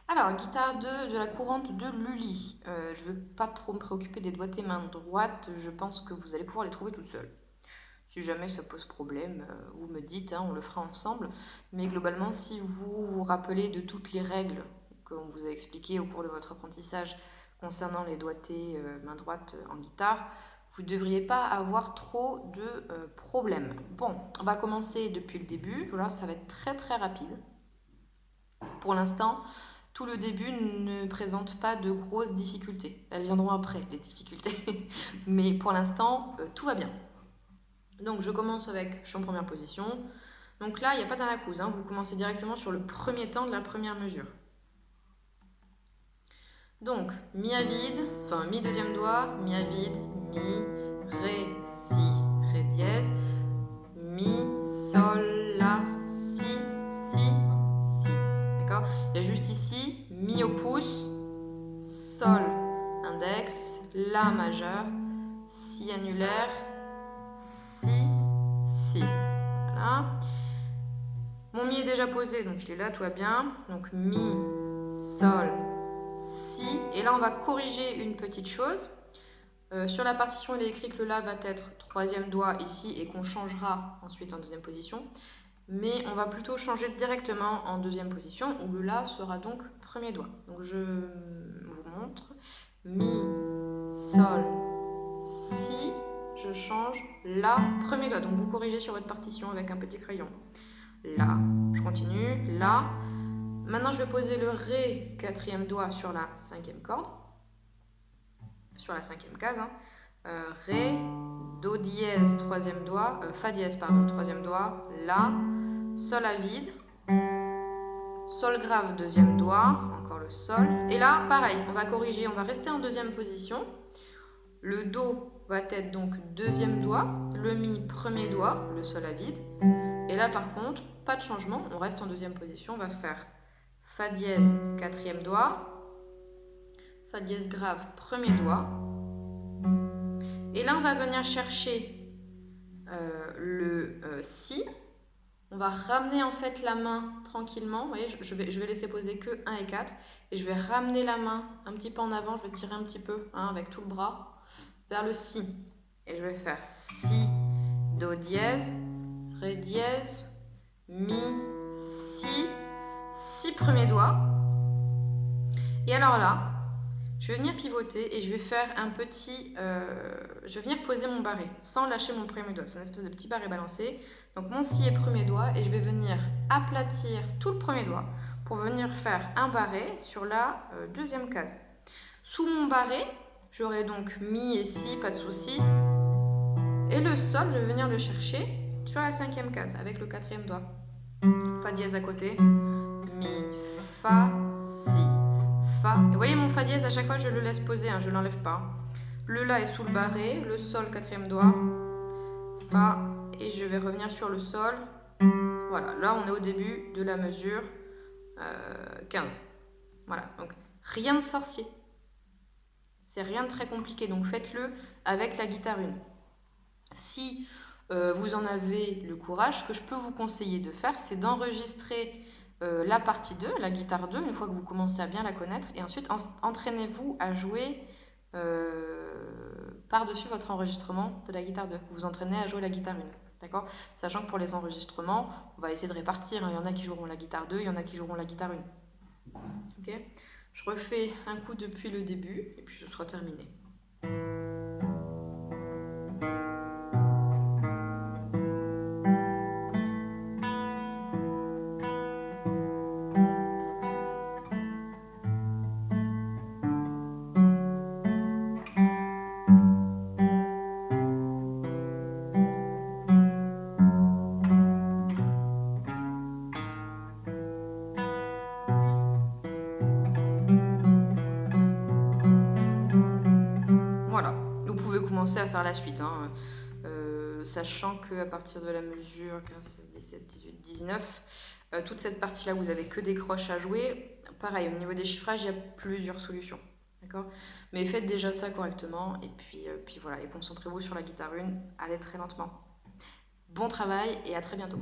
Alors, guitare de la courante de Lully. Je ne veux pas trop me préoccuper des doigtés main droite, je pense que vous allez pouvoir les trouver tout seul. Si jamais ça pose problème, vous me dites, hein, on le fera ensemble. Mais globalement, si vous vous rappelez de toutes les règles qu'on vous a expliquées au cours de votre apprentissage concernant les doigtés main droite en guitare, vous ne devriez pas avoir trop de problèmes. Bon, on va commencer depuis le début. Voilà, ça va être très très rapide. Pour l'instant, tout le début ne présente pas de grosses difficultés. Elles viendront après, les difficultés. Mais pour l'instant, tout va bien. Donc je commence avec je suis en première position. Donc là, il n'y a pas d'anacouse, hein. Vous commencez directement sur le premier temps de la première mesure. Donc, mi à vide, enfin mi deuxième doigt, mi à vide, mi, ré, si, ré dièse, mi, sol, la, si, si, si. D'accord? Il y a juste ici, mi au pouce, sol, index, la majeur, si annulaire, si, si. Voilà. Mon mi est déjà posé, donc il est là, tout va bien. Donc mi, sol, si. Et là, on va corriger une petite chose. Sur la partition, il est écrit que le La va être troisième doigt ici et qu'on changera ensuite en deuxième position. Mais on va plutôt changer directement en deuxième position où le La sera donc premier doigt. Donc je vous montre. Mi, sol, si. Je change La, premier doigt. Donc vous corrigez sur votre partition avec un petit crayon. La, je continue, La. Maintenant, je vais poser le Ré, quatrième doigt, sur la cinquième corde, sur la cinquième case. Hein. Ré, Do dièse, troisième doigt, Fa dièse, pardon, troisième doigt, La, Sol à vide, Sol grave, deuxième doigt, encore le Sol. Et là, pareil, on va corriger, on va rester en deuxième position. Le Do va être donc deuxième doigt, le Mi, premier doigt, le Sol à vide. Et là, par contre, pas de changement, on reste en deuxième position, on va faire Fa dièse, quatrième doigt, Fa dièse grave, premier doigt. Et là, on va venir chercher le Si. On va ramener en fait la main tranquillement. Vous voyez, je vais laisser poser que 1 et 4. Et je vais ramener la main un petit peu en avant. Je vais tirer un petit peu avec tout le bras vers le Si. Et je vais faire Si, Do dièse, Ré dièse, Mi, Si, Si premier doigt. Et alors là, je vais venir pivoter et je vais faire un petit... je vais venir poser mon barré sans lâcher mon premier doigt. C'est une espèce de petit barré balancé. Donc mon Si est premier doigt et je vais venir aplatir tout le premier doigt pour venir faire un barré sur la deuxième case. Sous mon barré, j'aurai donc Mi et Si, pas de souci. Et le Sol, je vais venir le chercher sur la cinquième case avec le quatrième doigt. Fa dièse à côté, Mi, Fa, Si. Fa. Et vous voyez mon Fa dièse, à chaque fois je le laisse poser, hein, je ne l'enlève pas. Le La est sous le barré, le Sol, quatrième doigt, Fa, et je vais revenir sur le Sol. Voilà, là on est au début de la mesure 15. Voilà, donc rien de sorcier. C'est rien de très compliqué, donc faites-le avec la guitare 1. Si vous en avez le courage, ce que je peux vous conseiller de faire, c'est d'enregistrer la partie 2, la guitare 2, une fois que vous commencez à bien la connaître, et ensuite entraînez-vous à jouer par-dessus votre enregistrement de la guitare 2. Vous vous entraînez à jouer la guitare 1, d'accord? Sachant que pour les enregistrements, on va essayer de répartir, hein. Il y en a qui joueront la guitare 2, il y en a qui joueront la guitare 1. Ok? Je refais un coup depuis le début, et puis ce sera terminé. Voilà, vous pouvez commencer à faire la suite, hein. Sachant qu'à partir de la mesure 15, 17, 18, 19, toute cette partie-là, vous n'avez que des croches à jouer. Pareil, au niveau des chiffrages, il y a plusieurs solutions. D'accord? Mais faites déjà ça correctement, et puis voilà, et concentrez-vous sur la guitare 1, allez très lentement. Bon travail, et à très bientôt.